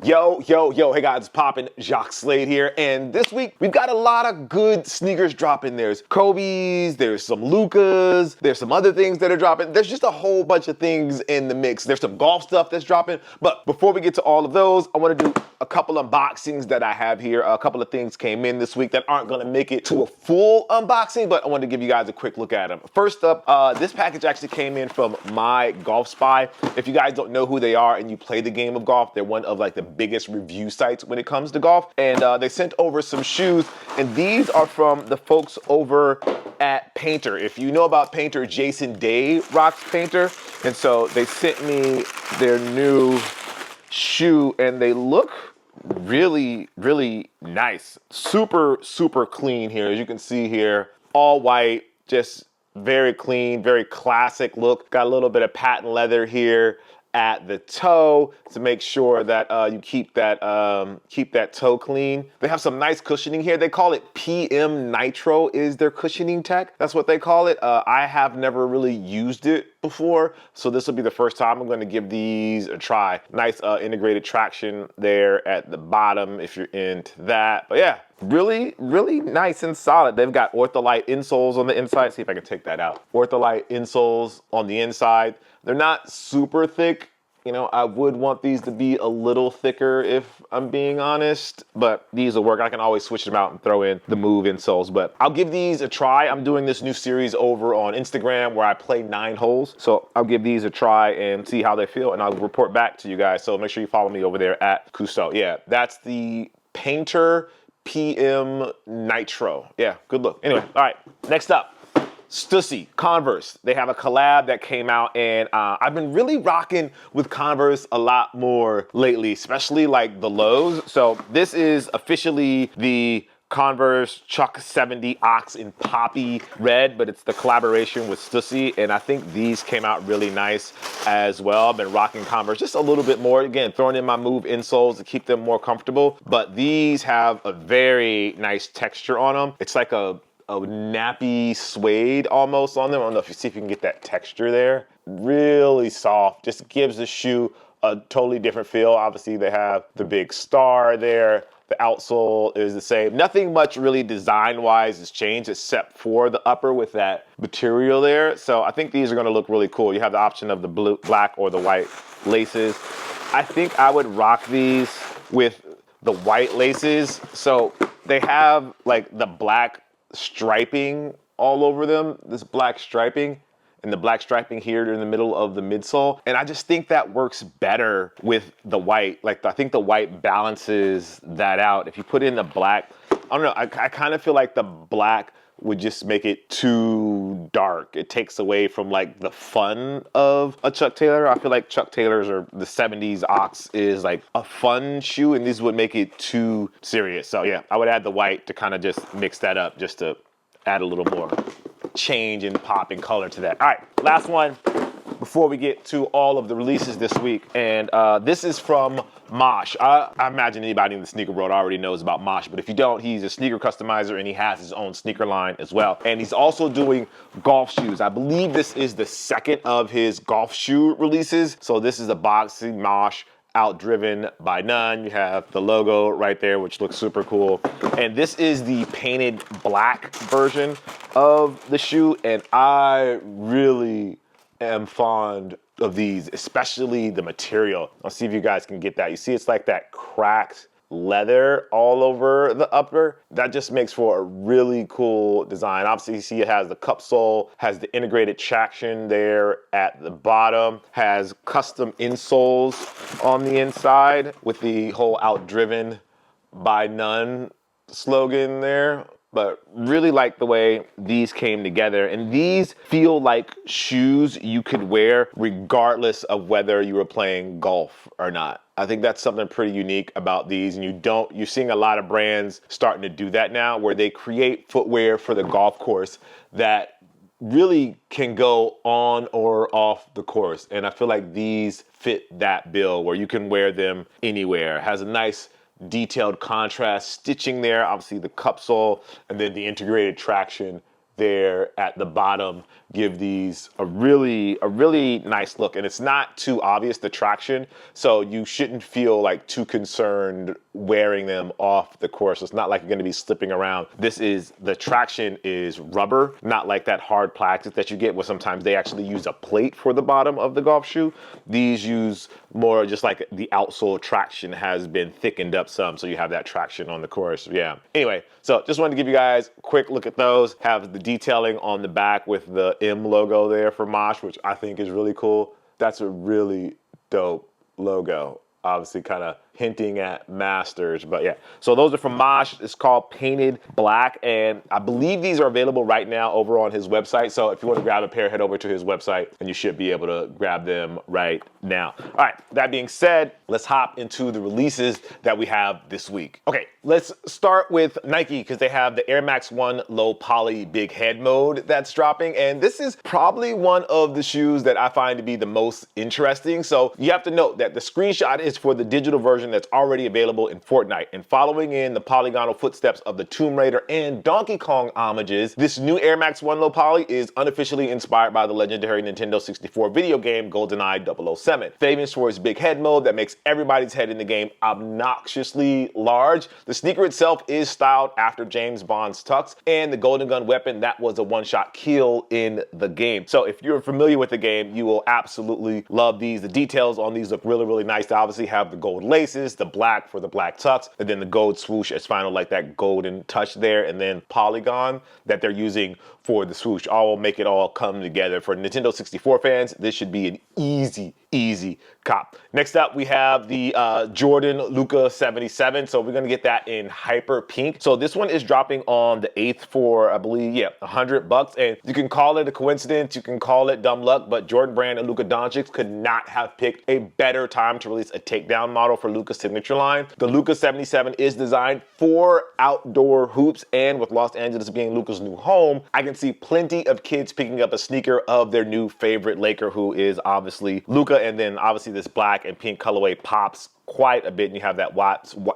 Yo, hey guys, it's poppin', Jacques Slade here, and this week we've got a lot of good sneakers dropping. There's Kobe's, there's some Lucas, there's some other things that are dropping. There's just a whole bunch of things in the mix. There's some golf stuff that's dropping, but before we get to all of those, I wanna do a couple unboxings that I have here. A couple of things came in this week that aren't gonna make it to a full unboxing, but I wanted to give you guys a quick look at them. First up, this package actually came in from My Golf Spy. If you guys don't know who they are and you play the game of golf, they're one of like the biggest review sites when it comes to golf. And they sent over some shoes, and these are from the folks over at Painter. If you know about Painter, Jason Day rocks Painter. And so they sent me their new shoe, and they look really nice. Super clean here. As you can see here, all white, just very clean, very classic look. Got a little bit of patent leather here at the toe to make sure that you keep that toe clean. They have some nice cushioning here. They call it PM Nitro is their cushioning tech. That's what they call it. I have never really used it before, so this will be the first time I'm going to give these a try. Nice integrated traction there at the bottom if you're into that. But yeah, really nice and solid. They've got Ortholite insoles on the inside. See if I can take that out. Ortholite insoles on the inside. They're not super thick. You know, I would want these to be a little thicker if I'm being honest, but these will work. I can always switch them out and throw in the Move insoles, but I'll give these a try. I'm doing this new series over on Instagram where I play 9 holes. So I'll give these a try and see how they feel, and I'll report back to you guys. So make sure you follow me over there at Cousteau. Yeah, that's the Painter PM Nitro. Yeah, good look. Anyway, all right, next up. Stussy, Converse. They have a collab that came out, and I've been really rocking with Converse a lot more lately, especially like the lows. So this is officially the Converse Chuck 70 Ox in Poppy Red, but it's the collaboration with Stussy, and I think these came out really nice as well. I've been rocking Converse just a little bit more. Again, throwing in my Move insoles to keep them more comfortable, but these have a very nice texture on them. It's like a nappy suede almost on them. I don't know if you see if you can get that texture there. Really soft, just gives the shoe a totally different feel. Obviously they have the big star there. The outsole is the same. Nothing much really design-wise has changed except for the upper with that material there. So I think these are gonna look really cool. You have the option of the blue, black or the white laces. I think I would rock these with the white laces. So they have like the black striping all over them, this black striping, and the black striping here in the middle of the midsole. And I just think that works better with the white. Like, I think the white balances that out. If you put in the black, I don't know, I kind of feel like the black would just make it too dark. It takes away from like the fun of a Chuck Taylor. I feel like Chuck Taylors or the 70s Ox is like a fun shoe, and these would make it too serious. So yeah, I would add the white to kind of just mix that up, just to add a little more change and pop and color to that. All right, last one before we get to all of the releases this week, and this is from Mosh. I imagine anybody in the sneaker world already knows about Mosh, but if you don't, he's a sneaker customizer and he has his own sneaker line as well. And he's also doing golf shoes. I believe this is the second of his golf shoe releases. So this is a boxy Mosh Outdriven by None. You have the logo right there, which looks super cool. And this is the painted black version of the shoe, and I really am fond of these, especially the material. I'll see if you guys can get that. You see it's like that cracked leather all over the upper. That just makes for a really cool design. Obviously you see it has the cup sole, has the integrated traction there at the bottom, has custom insoles on the inside with the whole Outdriven by None slogan there. But really like the way these came together, and these feel like shoes you could wear regardless of whether you were playing golf or not. I think that's something pretty unique about these, and you're seeing a lot of brands starting to do that now, where they create footwear for the golf course that really can go on or off the course. And I feel like these fit that bill where you can wear them anywhere. It has a nice detailed contrast stitching there, obviously the cup sole, and then the integrated traction there at the bottom give these a really nice look, and it's not too obvious, the traction, so you shouldn't feel like too concerned wearing them off the course. It's not like you're going to be slipping around. The traction is rubber, not like that hard plastic that you get where sometimes they actually use a plate for the bottom of the golf shoe. These use more just like the outsole traction has been thickened up some, so you have that traction on the course. Yeah. Anyway, so just wanted to give you guys a quick look at those. Have the detailing on the back with the M logo there for Mosh, which I think is really cool. That's a really dope logo. Obviously kind of hinting at Masters, but yeah. So those are from Mosh. It's called Painted Black, and I believe these are available right now over on his website. So if you want to grab a pair, head over to his website and you should be able to grab them right now. All right, that being said, let's hop into the releases that we have this week. Okay, let's start with Nike because they have the Air Max 1 Low Poly Big Head mode that's dropping, and this is probably one of the shoes that I find to be the most interesting. So you have to note that the screenshot is for the digital version that's already available in Fortnite, and following in the polygonal footsteps of the Tomb Raider and Donkey Kong homages, this new Air Max 1 Low Poly is unofficially inspired by the legendary Nintendo 64 video game GoldenEye 007. Famous for its big head mode that makes everybody's head in the game obnoxiously large. The sneaker itself is styled after James Bond's tux, and the Golden Gun weapon, that was a one-shot kill in the game. So if you're familiar with the game, you will absolutely love these. The details on these look really nice. They obviously have the gold laces, the black for the black tux, and then the gold swoosh as final, like that golden touch there, and then polygon that they're using for the swoosh. All will make it all come together. For Nintendo 64 fans, this should be an easy cop. Next up, we have the Jordan Luca 77. So we're gonna get that in hyper pink. So this one is dropping on the 8th for, I believe, yeah, $100. And you can call it a coincidence, you can call it dumb luck, but Jordan Brand and Luka Doncic could not have picked a better time to release a takedown model for Luka's signature line. The Luca 77 is designed for outdoor hoops, and with Los Angeles being Luka's new home, I can see plenty of kids picking up a sneaker of their new favorite Laker, who is obviously Luka, and then obviously this black and pink colorway pops quite a bit, and you have that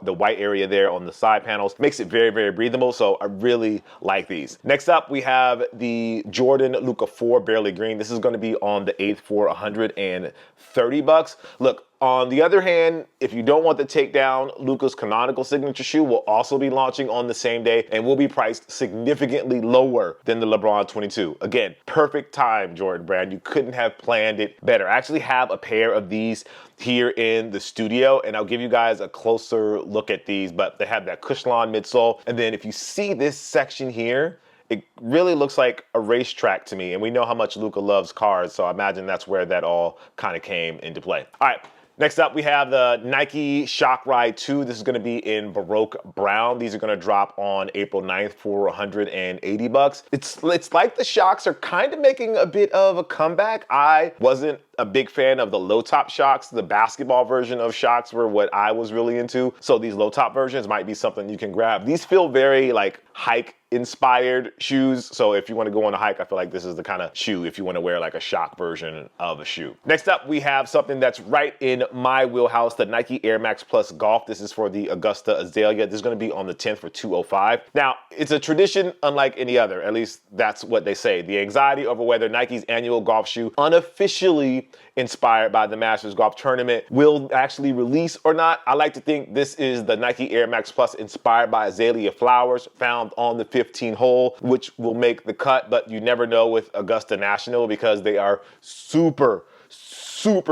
the white area there on the side panels. Makes it very breathable, so I really like these. Next up, we have the Jordan Luca 4 Barely Green. This is going to be on the 8th for $130. Look, on the other hand, if you don't want the takedown, Luka's canonical signature shoe will also be launching on the same day and will be priced significantly lower than the LeBron 22. Again, perfect time, Jordan Brand. You couldn't have planned it better. I actually have a pair of these here in the studio, and I'll give you guys a closer look at these, but they have that Cushlon midsole. And then if you see this section here, it really looks like a racetrack to me, and we know how much Luka loves cars, so I imagine that's where that all kind of came into play. All right. Next up, we have the Nike Shock Ride 2. This is going to be in Baroque Brown. These are going to drop on April 9th for $180. It's like the Shocks are kind of making a bit of a comeback. I wasn't a big fan of the low top Shocks. The basketball version of Shocks were what I was really into. So these low top versions might be something you can grab. These feel very like hike inspired shoes. So if you want to go on a hike, I feel like this is the kind of shoe if you want to wear like a Shock version of a shoe. Next up, we have something that's right in my wheelhouse, the Nike Air Max Plus Golf. This is for the Augusta Azalea. This is going to be on the 10th for $205. Now, it's a tradition unlike any other. At least that's what they say. The anxiety over whether Nike's annual golf shoe, unofficially inspired by the Masters Golf Tournament, will actually release or not. I like to think this is the Nike Air Max Plus inspired by azalea flowers found on the 15 hole, which will make the cut, but you never know with Augusta National because they are super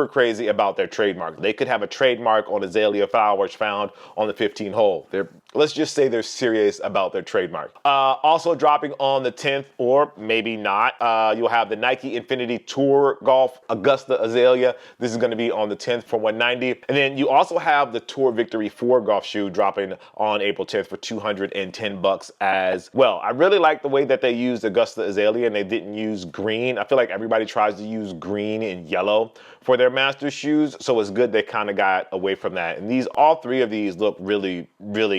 crazy about their trademark. They could have a trademark on azalea flowers found on the 15 hole. Let's just say they're serious about their trademark. Also dropping on the 10th, or maybe not, you'll have the Nike Infinity Tour Golf Augusta Azalea. This is gonna be on the 10th for $190. And then you also have the Tour Victory 4 golf shoe dropping on April 10th for $210 as well. I really like the way that they used Augusta Azalea and they didn't use green. I feel like everybody tries to use green and yellow for their Masters shoes, so it's good they kind of got away from that. And all three of these look really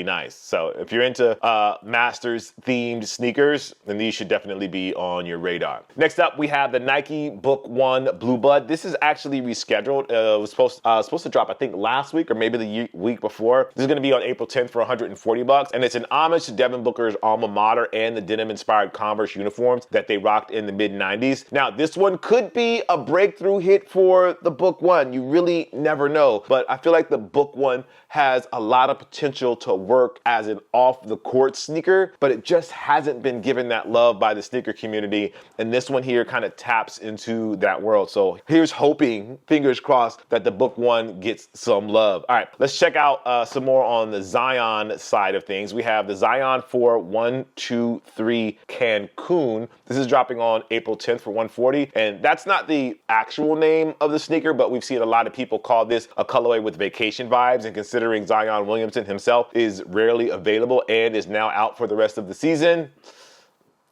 nice. nice. So if you're into Masters themed sneakers, then these should definitely be on your radar. Next up, we have the Nike Book One Blue Blood. This is actually rescheduled. It was supposed to drop, I think, last week or maybe the week before. This is going to be on April 10th for $140, and it's an homage to Devin Booker's alma mater and the denim-inspired Converse uniforms that they rocked in the mid-90s. Now, this one could be a breakthrough hit for the Book One. You really never know, but I feel like the Book One has a lot of potential to work as an off-the-court sneaker, but it just hasn't been given that love by the sneaker community, and this one here kind of taps into that world. So here's hoping, fingers crossed, that the Book One gets some love. All right, let's check out some more on the Zion side of things. We have the Zion 4 123 Cancun. This is dropping on April 10th for $140, and that's not the actual name of the sneaker, but we've seen a lot of people call this a colorway with vacation vibes, and considering Zion Williamson himself is rarely available and is now out for the rest of the season,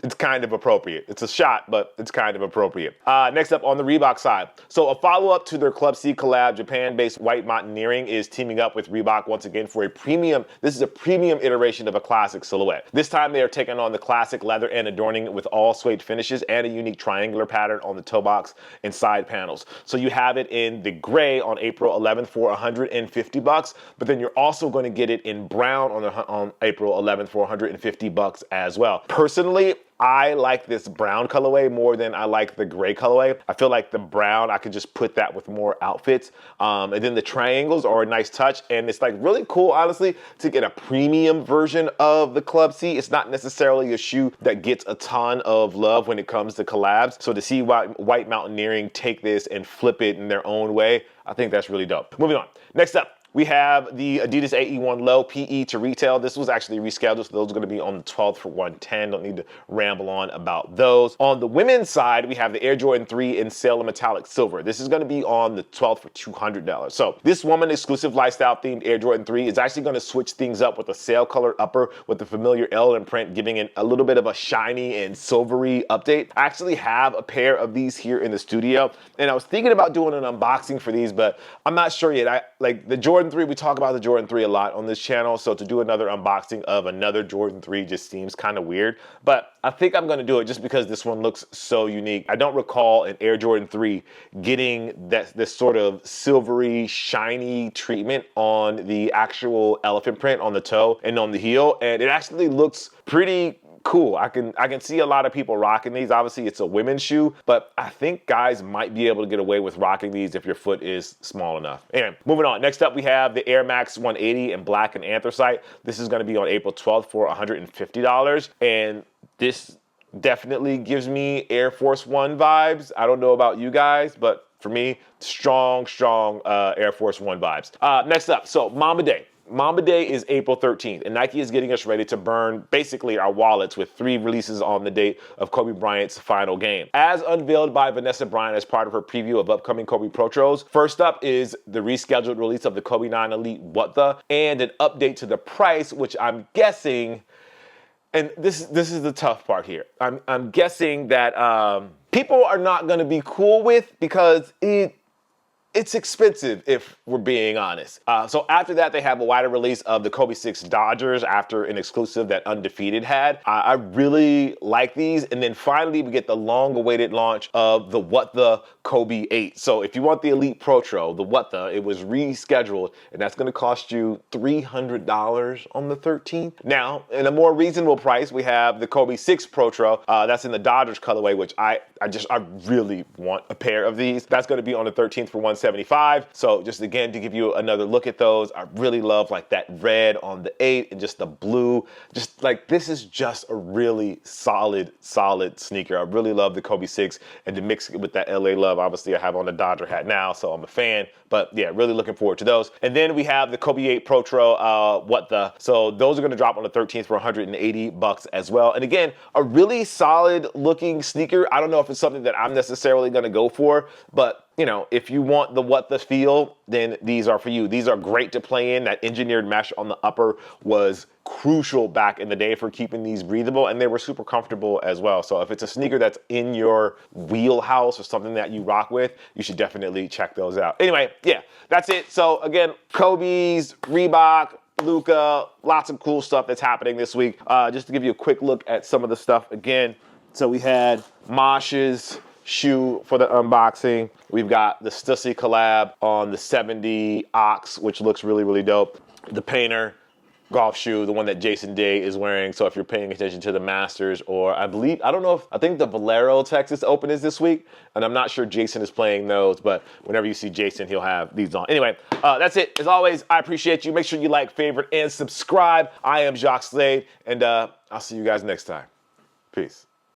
it's kind of appropriate. It's a shot, but it's kind of appropriate. Next up on the Reebok side. So a follow-up to their Club C collab, Japan-based White Mountaineering is teaming up with Reebok once again for this is a premium iteration of a classic silhouette. This time they are taking on the classic leather and adorning it with all suede finishes and a unique triangular pattern on the toe box and side panels. So you have it in the gray on April 11th for $150, but then you're also going to get it in brown on April 11th for $150 as well. Personally, I like this brown colorway more than I like the gray colorway. I feel like the brown, I could just put that with more outfits. And then the triangles are a nice touch. And it's like really cool, honestly, to get a premium version of the Club C. It's not necessarily a shoe that gets a ton of love when it comes to collabs. So to see White Mountaineering take this and flip it in their own way, I think that's really dope. Moving on. Next up, we have the Adidas AE1 Low PE to retail. This was actually rescheduled, so those are going to be on the 12th for $110. Don't need to ramble on about those. On the women's side, we have the Air Jordan 3 in Sailor Metallic Silver. This is going to be on the 12th for $200. So this woman-exclusive lifestyle-themed Air Jordan 3 is actually going to switch things up with a sail-colored upper with the familiar L imprint, giving it a little bit of a shiny and silvery update. I actually have a pair of these here in the studio, and I was thinking about doing an unboxing for these, but I'm not sure yet. Like the Jordan 3, we talk about the Jordan 3 a lot on this channel, so to do another unboxing of another Jordan 3 just seems kind of weird, but I think I'm gonna do it just because this one looks so unique. I don't recall an Air Jordan 3 getting this sort of silvery, shiny treatment on the actual elephant print on the toe and on the heel, and it actually looks pretty cool. I can see a lot of people rocking these. Obviously, it's a women's shoe, but I think guys might be able to get away with rocking these if your foot is small enough. Anyway, moving on. Next up, we have the Air Max 180 in black and anthracite. This is going to be on April 12th for $150, and this definitely gives me Air Force One vibes. I don't know about you guys, but for me, strong Air Force One vibes. Next up, so Mamba Day. Mamba Day is April 13th, and Nike is getting us ready to burn basically our wallets with 3 releases on the date of Kobe Bryant's final game. As unveiled by Vanessa Bryant as part of her preview of upcoming Kobe Protros, first up is the rescheduled release of the Kobe 9 Elite What The, and an update to the price, which I'm guessing, and this is the tough part here, I'm guessing that people are not going to be cool with because it's expensive, if we're being honest. So after that, they have a wider release of the Kobe 6 Dodgers after an exclusive that Undefeated had. I really like these. And then finally, we get the long-awaited launch of the What The Kobe 8. So if you want the Elite Protro, the What The, it was rescheduled, and that's gonna cost you $300 on the 13th. Now, in a more reasonable price, we have the Kobe 6 Protro. That's in the Dodgers colorway, which I really want a pair of these. That's gonna be on the 13th for $175. So just again, to give you another look at those, I really love like that red on the 8 and just the blue. Just like, this is just a really solid sneaker. I really love the Kobe 6, and to mix it with that LA love, obviously I have on the Dodger hat now, so I'm a fan, but yeah, really looking forward to those. And then we have the Kobe 8 Protro, What The. So those are gonna drop on the 13th for $180 as well. And again, a really solid looking sneaker. I don't know if it's something that I'm necessarily gonna go for, but you know, if you want the What The feel, then these are for you. These are great to play in. That engineered mesh on the upper was crucial back in the day for keeping these breathable, and they were super comfortable as well. So if it's a sneaker that's in your wheelhouse or something that you rock with, you should definitely check those out. Anyway, yeah, that's it. So again, Kobe's, Reebok, Luca, lots of cool stuff that's happening this week. Just to give you a quick look at some of the stuff again. So we had Mosh's shoe for the unboxing. We've got the Stussy collab on the 70 Ox, which looks really, really dope. The Painter golf shoe, the one that Jason Day is wearing. So if you're paying attention to the Masters, or I think the Valero Texas Open is this week, and I'm not sure Jason is playing those, but whenever you see Jason, he'll have these on. Anyway, that's it. As always, I appreciate you. Make sure you like, favorite, and subscribe. I am Jacques Slade, and I'll see you guys next time. Peace.